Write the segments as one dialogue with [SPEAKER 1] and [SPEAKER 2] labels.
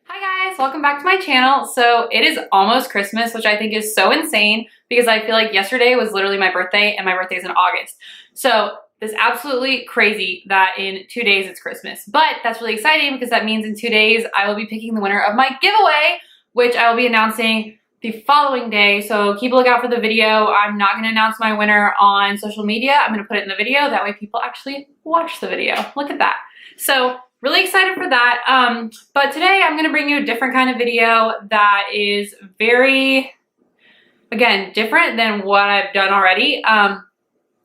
[SPEAKER 1] Hi guys, welcome back to my channel. So it is almost Christmas, which I think is so insane because I feel like yesterday was literally my birthday and my birthday is in August. So it's absolutely crazy that in 2 days it's Christmas, but that's really exciting because that means in 2 days I will be picking the winner of my giveaway, which I will be announcing the following day. So keep a lookout for the video. I'm not going to announce my winner on social media. I'm going to put it in the video. That way people actually watch the video. Look at that. So really excited for that. But today I'm going to bring you a different kind of video that is very, again, different than what I've done already. I've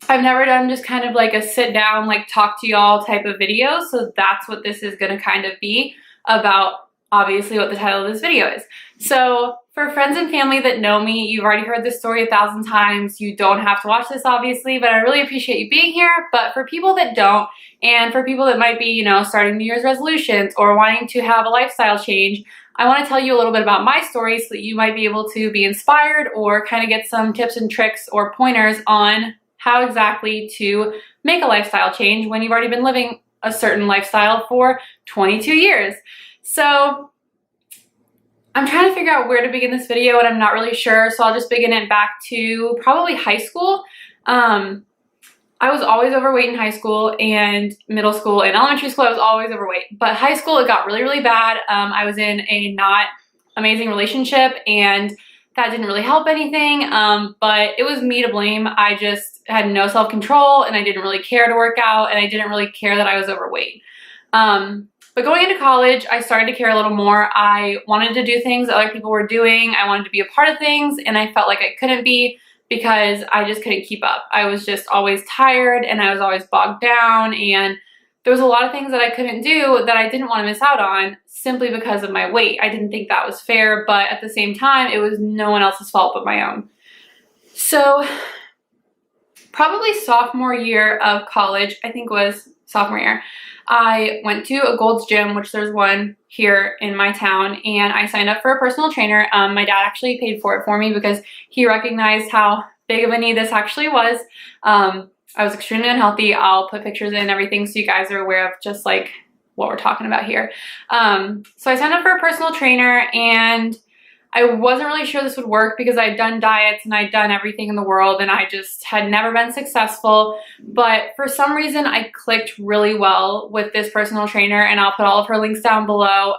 [SPEAKER 1] never done just kind of like a sit down, like talk to y'all type of video. So that's what this is going to kind of be about, obviously what the title of this video is. So for friends and family that know me, you've already heard this story 1,000 times. You don't have to watch this, obviously, but I really appreciate you being here. But for people that don't, and for people that might be, you know, starting New Year's resolutions or wanting to have a lifestyle change, I want to tell you a little bit about my story so that you might be able to be inspired or kind of get some tips and tricks or pointers on how exactly to make a lifestyle change when you've already been living a certain lifestyle for 22 years. So I'm trying to figure out where to begin this video and I'm not really sure, so I'll just begin it back to probably high school. I was always overweight in high school and middle school and elementary school. I was always overweight, but high school it got really, really bad. I was in a not amazing relationship and that didn't really help anything, but it was me to blame. I just had no self-control and I didn't really care to work out and I didn't really care that I was overweight. But going into college, I started to care a little more. I wanted to do things that other people were doing. I wanted to be a part of things, and I felt like I couldn't be because I just couldn't keep up. I was just always tired, and I was always bogged down, and there was a lot of things that I couldn't do that I didn't want to miss out on simply because of my weight. I didn't think that was fair, but at the same time, it was no one else's fault but my own. So probably sophomore year of college, I think was sophomore year, I went to a Gold's Gym, which there's one here in my town, and I signed up for a personal trainer. My dad actually paid for it for me because he recognized how big of a need this actually was. I was extremely unhealthy. I'll put pictures in and everything so you guys are aware of just like what we're talking about here. So I signed up for a personal trainer and I wasn't really sure this would work because I'd done diets and I'd done everything in the world and I just had never been successful. But for some reason, I clicked really well with this personal trainer, and I'll put all of her links down below.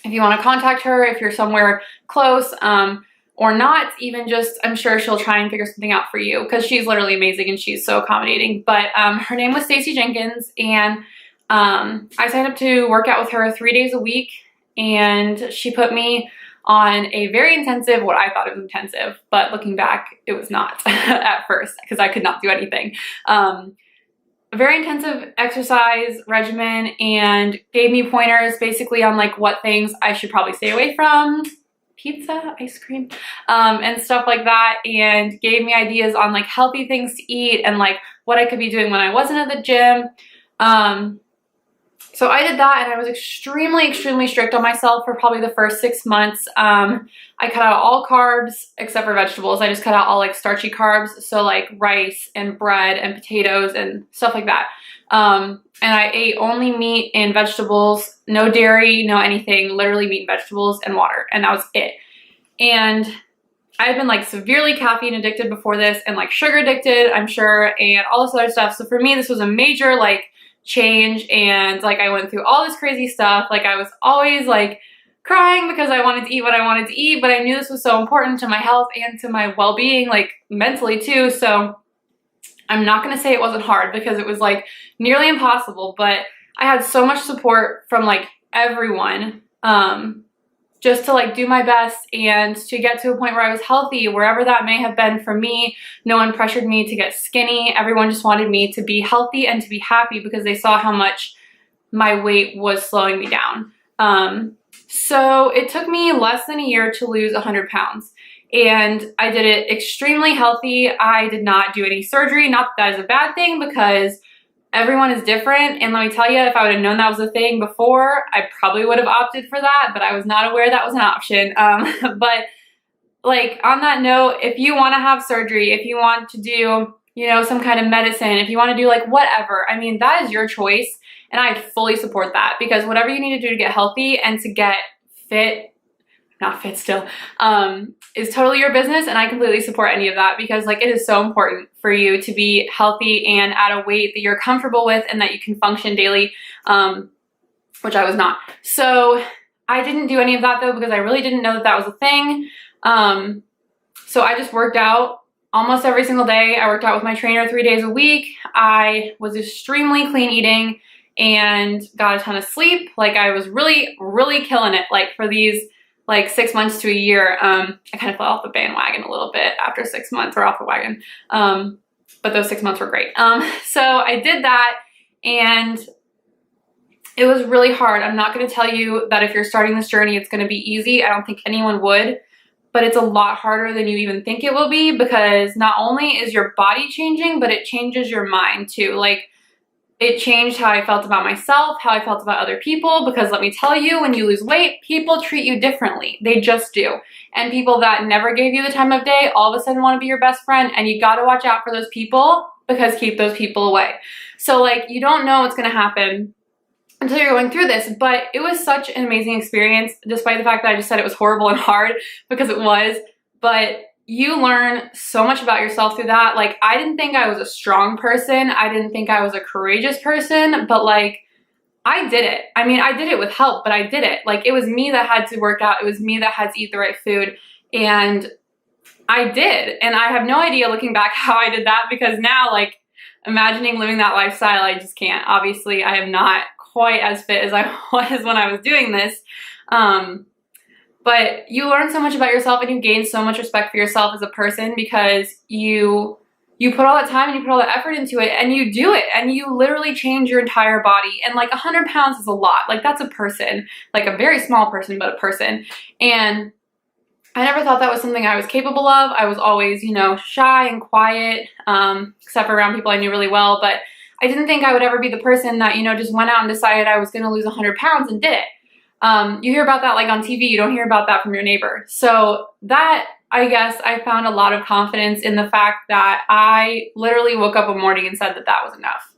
[SPEAKER 1] If you want to contact her, if you're somewhere close or not, even just, I'm sure she'll try and figure something out for you because she's literally amazing and she's so accommodating. But her name was Stacey Jenkins, and I signed up to work out with her 3 days a week, and she put me on a very intensive, what I thought it was intensive, but looking back, it was not at first because I could not do anything. A very intensive exercise regimen, and gave me pointers basically on like what things I should probably stay away from, pizza, ice cream, and stuff like that, and gave me ideas on like healthy things to eat and like what I could be doing when I wasn't at the gym. So I did that, and I was extremely, extremely strict on myself for probably the first 6 months. I cut out all carbs except for vegetables. I just cut out all like starchy carbs, so like rice and bread and potatoes and stuff like that. And I ate only meat and vegetables, no dairy, no anything, literally meat and vegetables and water, and that was it. And I had been like severely caffeine addicted before this and like sugar addicted, I'm sure, and all this other stuff. So for me, this was a major like change, and like I went through all this crazy stuff. Like I was always like crying because I wanted to eat what I wanted to eat, but I knew this was so important to my health and to my well-being, like mentally too. So I'm not going to say it wasn't hard because it was like nearly impossible, but I had so much support from like everyone, just to like do my best and to get to a point where I was healthy, wherever that may have been for me. No one pressured me to get skinny. Everyone just wanted me to be healthy and to be happy because they saw how much my weight was slowing me down. So it took me less than a year to lose 100 pounds. And I did it extremely healthy. I did not do any surgery. Not that that is a bad thing because everyone is different, and let me tell you, if I would have known that was a thing before, I probably would have opted for that, but I was not aware that was an option. But like on that note, if you want to have surgery, if you want to do you know, some kind of medicine, if you want to do like whatever, I mean, that is your choice. And I fully support that, because whatever you need to do to get healthy and to get fit, not fit still, is totally your business. And I completely support any of that, because like it is so important for you to be healthy and at a weight that you're comfortable with and that you can function daily, which I was not. So I didn't do any of that though, because I really didn't know that that was a thing. So I just worked out almost every single day. I worked out with my trainer 3 days a week. I was extremely clean eating and got a ton of sleep. Like I was really, really killing it. Like for these like 6 months to a year, I kind of fell off the bandwagon a little bit after 6 months, or off the wagon. But those 6 months were great. So I did that, and it was really hard. I'm not going to tell you that if you're starting this journey, it's going to be easy. I don't think anyone would, but it's a lot harder than you even think it will be, because not only is your body changing, but it changes your mind too. Like it changed how I felt about myself, how I felt about other people, because let me tell you, when you lose weight, people treat you differently. They just do. And people that never gave you the time of day all of a sudden want to be your best friend, and you got to watch out for those people, because keep those people away. So like you don't know what's going to happen until you're going through this, but it was such an amazing experience, despite the fact that I just said it was horrible and hard, because it was. But you learn so much about yourself through that. Like I didn't think I was a strong person. I didn't think I was a courageous person, but like I did it. I mean, I did it with help, but I did it. Like it was me that had to work out. It was me that had to eat the right food, and I did. And I have no idea looking back how I did that, because now like imagining living that lifestyle, I just can't. Obviously, I am not quite as fit as I was when I was doing this. But you learn so much about yourself, and you gain so much respect for yourself as a person, because you put all that time and you put all that effort into it, and you do it, and you literally change your entire body. And like 100 pounds is a lot. Like that's a person, like a very small person, but a person. And I never thought that was something I was capable of. I was always, you know, shy and quiet, except for around people I knew really well. But I didn't think I would ever be the person that, you know, just went out and decided I was going to lose 100 pounds and did it. You hear about that like on TV. You don't hear about that from your neighbor. So that, I guess, I found a lot of confidence in the fact that I literally woke up one morning and said that that was enough.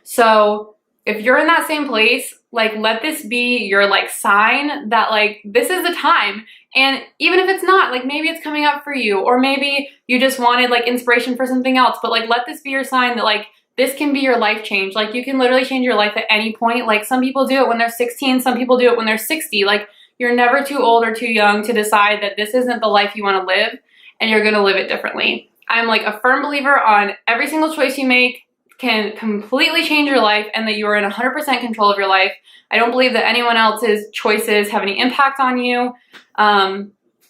[SPEAKER 1] So if you're in that same place, like let this be your like sign that like this is the time. And even if it's not, like maybe it's coming up for you, or maybe you just wanted like inspiration for something else, but like let this be your sign that like this can be your life change. Like you can literally change your life at any point. Like some people do it when they're 16, some people do it when they're 60. Like you're never too old or too young to decide that this isn't the life you want to live, and you're going to live it differently. I'm like a firm believer on every single choice you make can completely change your life, and that you are in 100% control of your life. I don't believe that anyone else's choices have any impact on you.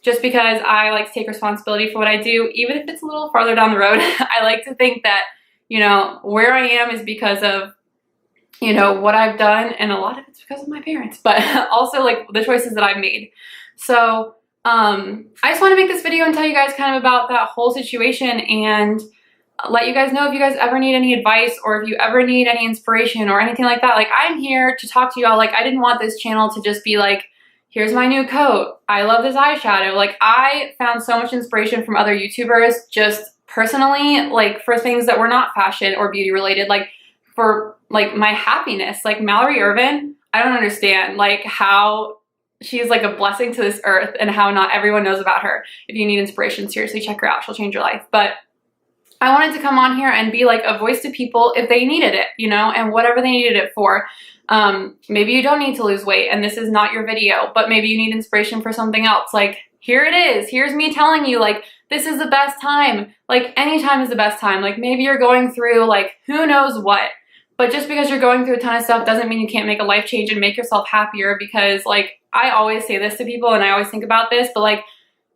[SPEAKER 1] Just because I like to take responsibility for what I do, even if it's a little farther down the road. I like to think that, you know, where I am is because of, you know, what I've done, and a lot of it's because of my parents, but also like the choices that I've made. So I just want to make this video and tell you guys kind of about that whole situation, and let you guys know if you guys ever need any advice, or if you ever need any inspiration or anything like that. Like I'm here to talk to y'all. Like I didn't want this channel to just be like, here's my new coat, I love this eyeshadow. Like I found so much inspiration from other YouTubers, just personally, like for things that were not fashion or beauty related, like for like my happiness. Like Mallory Irvin, I don't understand like how she's like a blessing to this earth, and how not everyone knows about her. If you need inspiration, seriously check her out. She'll change your life. But I wanted to come on here and be like a voice to people if they needed it, you know, and whatever they needed it for. Maybe you don't need to lose weight and this is not your video, but maybe you need inspiration for something else. Like here it is. Here's me telling you like this is the best time. Like any time is the best time. Like maybe you're going through like who knows what, but just because you're going through a ton of stuff doesn't mean you can't make a life change and make yourself happier. Because like I always say this to people, and I always think about this, but like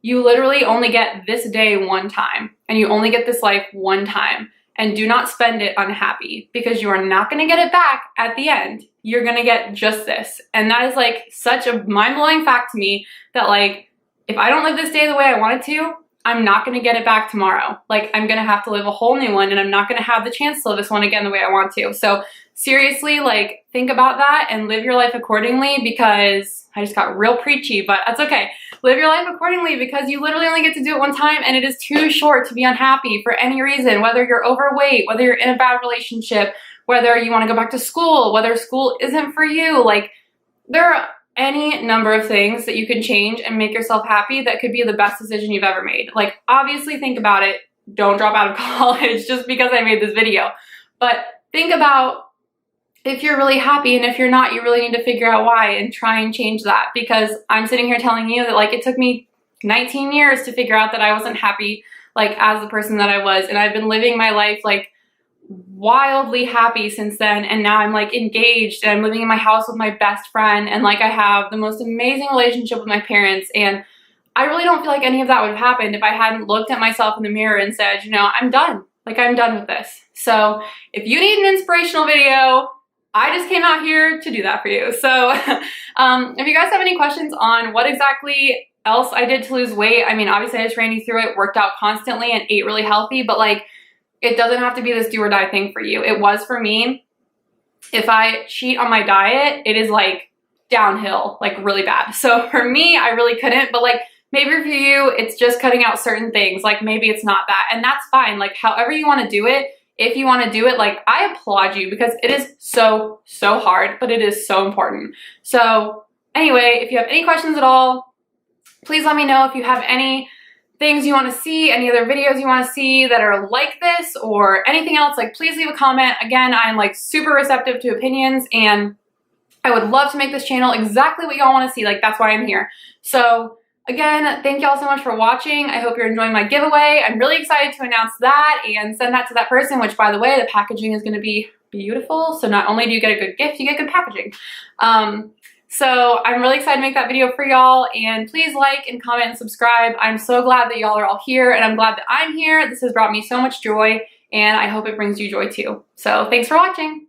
[SPEAKER 1] you literally only get this day one time, and you only get this life one time, and do not spend it unhappy, because you are not going to get it back at the end. You're going to get just this. And that is like such a mind-blowing fact to me, that like if I don't live this day the way I wanted to, I'm not going to get it back tomorrow. Like, I'm going to have to live a whole new one, and I'm not going to have the chance to live this one again the way I want to. So seriously, like, think about that and live your life accordingly, because I just got real preachy, but that's okay. Live your life accordingly, because you literally only get to do it one time, and it is too short to be unhappy for any reason, whether you're overweight, whether you're in a bad relationship, whether you want to go back to school, whether school isn't for you. Like, there are any number of things that you can change and make yourself happy that could be the best decision you've ever made. Like, obviously think about it. Don't drop out of college just because I made this video. But think about if you're really happy, and if you're not, you really need to figure out why and try and change that, because I'm sitting here telling you that, like, it took me 19 years to figure out that I wasn't happy, like, as the person that I was, and I've been living my life, like, wildly happy since then, and now I'm, like, engaged, and I'm living in my house with my best friend, and, like, I have the most amazing relationship with my parents, and I really don't feel like any of that would have happened if I hadn't looked at myself in the mirror and said, you know, I'm done. Like, I'm done with this. So if you need an inspirational video, I just came out here to do that for you. So if you guys have any questions on what exactly else I did to lose weight, I mean, obviously I just ran you through it, worked out constantly, and ate really healthy, but, like, it doesn't have to be this do or die thing for you. It was for me. If I cheat on my diet, it is, like, downhill, like, really bad. So for me, I really couldn't, but, like, maybe for you, it's just cutting out certain things. Like, maybe it's not that, and that's fine. Like, however you want to do it, if you want to do it, like, I applaud you, because it is so, so hard, but it is so important. So anyway, if you have any questions at all, please let me know. If you have any things you want to see, any other videos you want to see that are like this, or anything else, like, please leave a comment. Again, I'm, like, super receptive to opinions, and I would love to make this channel exactly what y'all want to see. Like, that's why I'm here. So again, thank y'all so much for watching. I hope you're enjoying my giveaway. I'm really excited to announce that and send that to that person, which, by the way, the packaging is going to be beautiful. So not only do you get a good gift, you get good packaging. So I'm really excited to make that video for y'all, and please like and comment and subscribe. I'm so glad that y'all are all here, and I'm glad that I'm here. This has brought me so much joy, and I hope it brings you joy too. So thanks for watching.